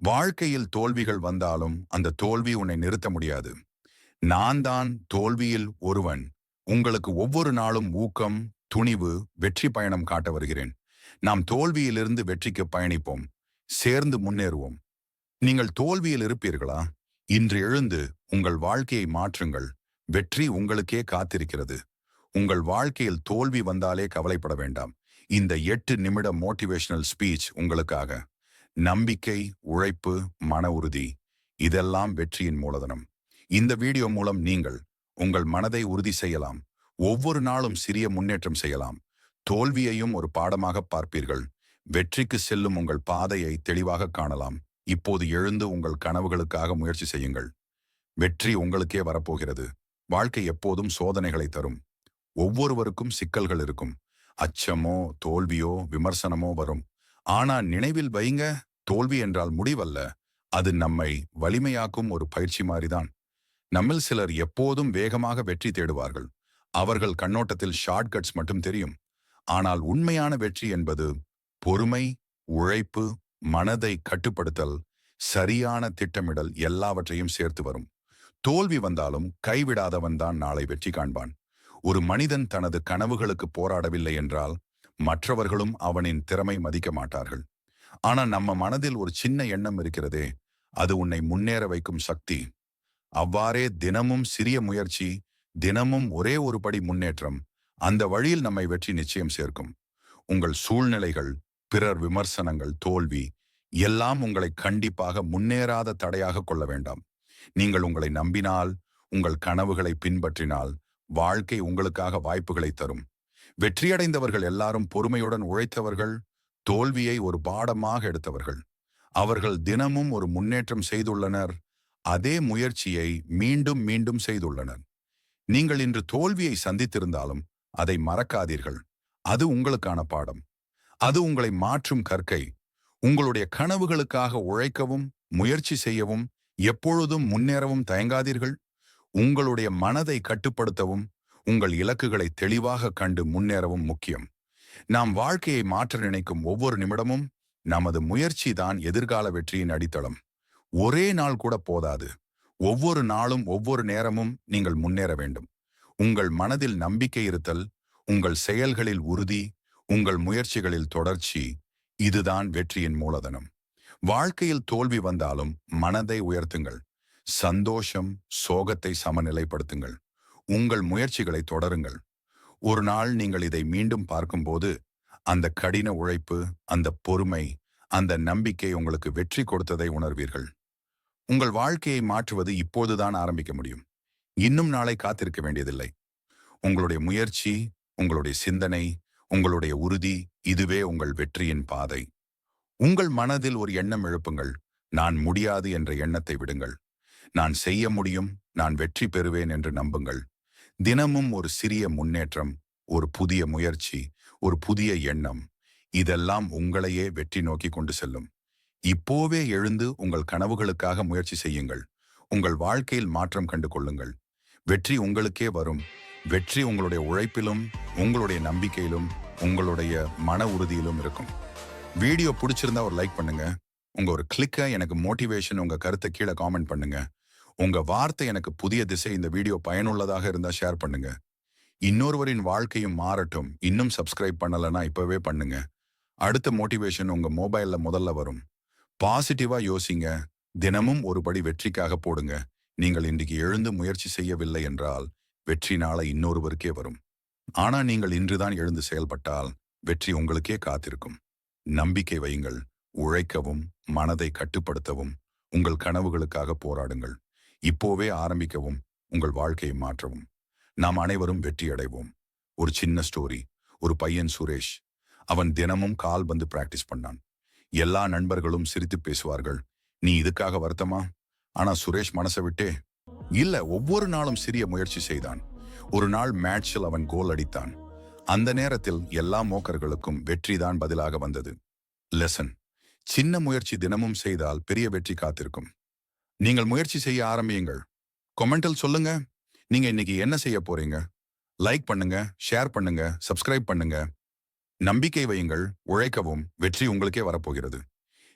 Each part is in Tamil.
வாழ்க்கையில் தோல்விகள் வந்தாலும் அந்த தோல்வி உன்னை நிறுத்த முடியாது. நான் தான் தோல்வியில் ஒருவன். உங்களுக்கு ஒவ்வொரு நாளும் ஊக்கம், துணிவு, வெற்றி பயணம் காட்ட வருகிறேன். நாம் தோல்வியிலிருந்து வெற்றிக்கு பயணிப்போம். சேர்ந்து முன்னேறுவோம். நீங்கள் தோல்வியில் இருப்பீர்களா? இன்று எழுந்து உங்கள் வாழ்க்கையை மாற்றுங்கள். வெற்றி உங்களுக்கே காத்திருக்கிறது. உங்கள் வாழ்க்கையில் தோல்வி வந்தாலே கவலைப்பட வேண்டாம். இந்த 8 நிமிட மோட்டிவேஷனல் ஸ்பீச் உங்களுக்காக. நம்பிக்கை, உழைப்பு, மன உறுதி இதெல்லாம் வெற்றியின் மூலதனம். இந்த வீடியோ மூலம் நீங்கள் உங்கள் மனதை உறுதி செய்யலாம். ஒவ்வொரு நாளும் சிறிய முன்னேற்றம் செய்யலாம். தோல்வியையும் ஒரு பாடமாக பார்ப்பீர்கள். வெற்றிக்கு செல்லும் உங்கள் பாதையை தெளிவாக காணலாம். இப்போது எழுந்து உங்கள் கனவுகளுக்காக முயற்சி செய்யுங்கள். வெற்றி உங்களுக்கே வரப்போகிறது. வாழ்க்கை எப்போதும் சோதனைகளை தரும். ஒவ்வொருவருக்கும் சிக்கல்கள் இருக்கும். அச்சமோ, தோல்வியோ, விமர்சனமோ வரும். ஆனா நினைவில் வைங்க, தோல்வி என்றால் முடிவல்ல. அது நம்மை வலிமையாக்கும் ஒரு பயிற்சி மாதிரிதான். நம்மில் சிலர் எப்போதும் வேகமாக வெற்றி தேடுவார்கள். அவர்கள் கண்ணோட்டத்தில் ஷார்ட்கட்ஸ் மட்டும் தெரியும். ஆனால் உண்மையான வெற்றி என்பது பொறுமை, உழைப்பு, மனதை கட்டுப்படுத்தல், சரியான திட்டமிடல் எல்லாவற்றையும் சேர்த்து வரும். தோல்வி வந்தாலும் கைவிடாதவன் தான் நாளை வெற்றி காண்பான். ஒரு மனிதன் தனது கனவுகளுக்கு போராடவில்லை என்றால் மற்றவர்களும் அவனின் திறமை மதிக்க மாட்டார்கள். ஆனா நம்ம மனதில் ஒரு சின்ன எண்ணம் இருக்கிறதே, அது உன்னை முன்னேற வைக்கும் சக்தி. அவ்வாறே தினமும் சிறிய முயற்சி, தினமும் ஒரே ஒரு படி முன்னேற்றம், அந்த வழியில் நம்மை வெற்றி நிச்சயம் சேர்க்கும். உங்கள் சூழ்நிலைகள், பிறர் விமர்சனங்கள், தோல்வி எல்லாம் உங்களை கண்டிப்பாக முன்னேறாத தடையாக கொள்ள வேண்டாம். நீங்கள் உங்களை நம்பினால், உங்கள் கனவுகளை பின்பற்றினால், வாழ்க்கை உங்களுக்காக வாய்ப்புகளை தரும். வெற்றியடைந்தவர்கள் எல்லாரும் பொறுமையுடன் உழைத்தவர்கள், தோல்வியை ஒரு பாடமாக எடுத்தவர்கள். அவர்கள் தினமும் ஒரு முன்னேற்றம் செய்துள்ளனர். அதே முயற்சியை மீண்டும் மீண்டும் செய்துள்ளனர். நீங்கள் இன்று தோல்வியை சந்தித்திருந்தாலும் அதை மறக்காதீர்கள். அது உங்களுக்கான பாடம். அது உங்களை மாற்றும் கற்கை. உங்களுடைய கனவுகளுக்காக உழைக்கவும், முயற்சி செய்யவும், எப்பொழுதும் முன்னேறவும் தயங்காதீர்கள். உங்களுடைய மனதை கட்டுப்படுத்தவும், உங்கள் இலக்குகளை தெளிவாக கண்டு முன்னேறவும் முக்கியம். நாம் வாழ்க்கையை மாற்ற நினைக்கும் ஒவ்வொரு நிமிடமும் நமது முயற்சி தான் எதிர்கால வெற்றியின் அடித்தளம். ஒரே நாள் கூட போதாது. ஒவ்வொரு நாளும், ஒவ்வொரு நேரமும் நீங்கள் முன்னேற வேண்டும். உங்கள் மனதில் நம்பிக்கை இருத்தல், உங்கள் செயல்களில் உறுதி, உங்கள் முயற்சிகளில் தொடர்ச்சி, இதுதான் வெற்றியின் மூலதனம். வாழ்க்கையில் தோல்வி வந்தாலும் மனதை உயர்த்துங்கள். சந்தோஷம், சோகத்தை சமநிலைப்படுத்துங்கள். உங்கள் முயற்சிகளை தொடருங்கள். ஒரு நாள் நீங்கள் இதை மீண்டும் பார்க்கும்போது அந்த கடின உழைப்பு, அந்த பொறுமை, அந்த நம்பிக்கை உங்களுக்கு வெற்றி கொடுத்ததை உணர்வீர்கள். உங்கள் வாழ்க்கையை மாற்றுவது இப்போதுதான் ஆரம்பிக்க முடியும். இன்னும் நாளை காத்திருக்க வேண்டியதில்லை. உங்களுடைய முயற்சி, உங்களுடைய சிந்தனை, உங்களுடைய உறுதி, இதுவே உங்கள் வெற்றியின் பாதை. உங்கள் மனதில் ஒரு எண்ணம் எழுப்புங்கள். நான் முடியாது என்ற எண்ணத்தை விடுங்கள். நான் செய்ய முடியும், நான் வெற்றி பெறுவேன் என்று நம்புங்கள். தினமும் ஒரு சிறிய முன்னேற்றம், ஒரு புதிய முயற்சி, ஒரு புதிய எண்ணம், இதெல்லாம் உங்களையே வெற்றி நோக்கி கொண்டு செல்லும். இப்போவே எழுந்து உங்கள் கனவுகளுக்காக முயற்சி செய்யுங்கள். உங்கள் வாழ்க்கையில் மாற்றம் கண்டு கொள்ளுங்கள். வெற்றி உங்களுக்கே வரும். வெற்றி உங்களுடைய உழைப்பிலும், உங்களுடைய நம்பிக்கையிலும், உங்களுடைய மன உறுதியிலும் இருக்கும். வீடியோ பிடிச்சிருந்தா ஒரு லைக் பண்ணுங்க. உங்க ஒரு கிளிக்கை எனக்கு மோட்டிவேஷன், உங்க கருத்தை கீழே காமெண்ட் பண்ணுங்க. உங்க வார்த்தை எனக்கு புதிய திசை. இந்த வீடியோ பயனுள்ளதாக இருந்தா ஷேர் பண்ணுங்க. இன்னொருவரின் வாழ்க்கையும் மாறட்டும். இன்னும் சப்ஸ்கிரைப் பண்ணலன்னா இப்பவே பண்ணுங்க. அடுத்த மோட்டிவேஷன் உங்க மொபைல்ல முதல்ல வரும். பாசிட்டிவா யோசிங்க. தினமும் ஒரு படி வெற்றிக்காக போடுங்க. நீங்கள் இன்றைக்கு எழுந்து முயற்சி செய்யவில்லை என்றால் வெற்றி நாளை இன்னொருவருக்கே வரும். ஆனா நீங்கள் இன்றுதான் எழுந்து செயல்பட்டால் வெற்றி உங்களுக்கே காத்திருக்கும். நம்பிக்கை வையுங்கள். உழைக்கவும், மனதை கட்டுப்படுத்தவும், உங்கள் கனவுகளுக்காக போராடுங்கள். இப்போவே ஆரம்பிக்கவும், உங்கள் வாழ்க்கையை மாற்றவும். நாம் அனைவரும் வெற்றி அடைவோம். ஒரு சின்ன ஸ்டோரி. ஒரு பையன் சுரேஷ். அவன் தினமும் கால்பந்து பிராக்டிஸ் பண்ணான். எல்லா நண்பர்களும் சிரித்து பேசுவார்கள். நீ இதுக்காக வருத்தமா? ஆனா சுரேஷ் மனசை விட்டே இல்ல, ஒவ்வொரு நாளும் சிறிய முயற்சி செய்தான். ஒரு நாள் மேட்சில் அவன் கோல் அடித்தான். அந்த நேரத்தில் எல்லா மோக்கர்களுக்கும் வெற்றிதான் பதிலாக வந்தது. லெசன்: சின்ன முயற்சி தினமும் செய்தால் பெரிய வெற்றி காத்திருக்கும். நீங்கள் முயற்சி செய்ய ஆரம்பியுங்கள். கொமெண்டில் சொல்லுங்க, நீங்க இன்னைக்கு என்ன செய்ய போறீங்க. லைக் பண்ணுங்க, ஷேர் பண்ணுங்க, சப்ஸ்கிரைப் பண்ணுங்க. நம்பிக்கை வையுங்கள், உழைக்கவும், வெற்றி உங்களுக்கே வரப்போகிறது.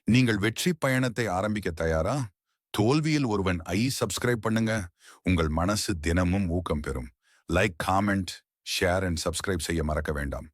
நீங்கள் வெற்றி பயணத்தை ஆரம்பிக்க தயாரா? தோல்வியில் ஒருவன் சப்ஸ்கிரைப் பண்ணுங்க. உங்கள் மனசு தினமும் ஊக்கம் பெறும். Like, comment, share and subscribe செய்ய மறக்க வேண்டாம்.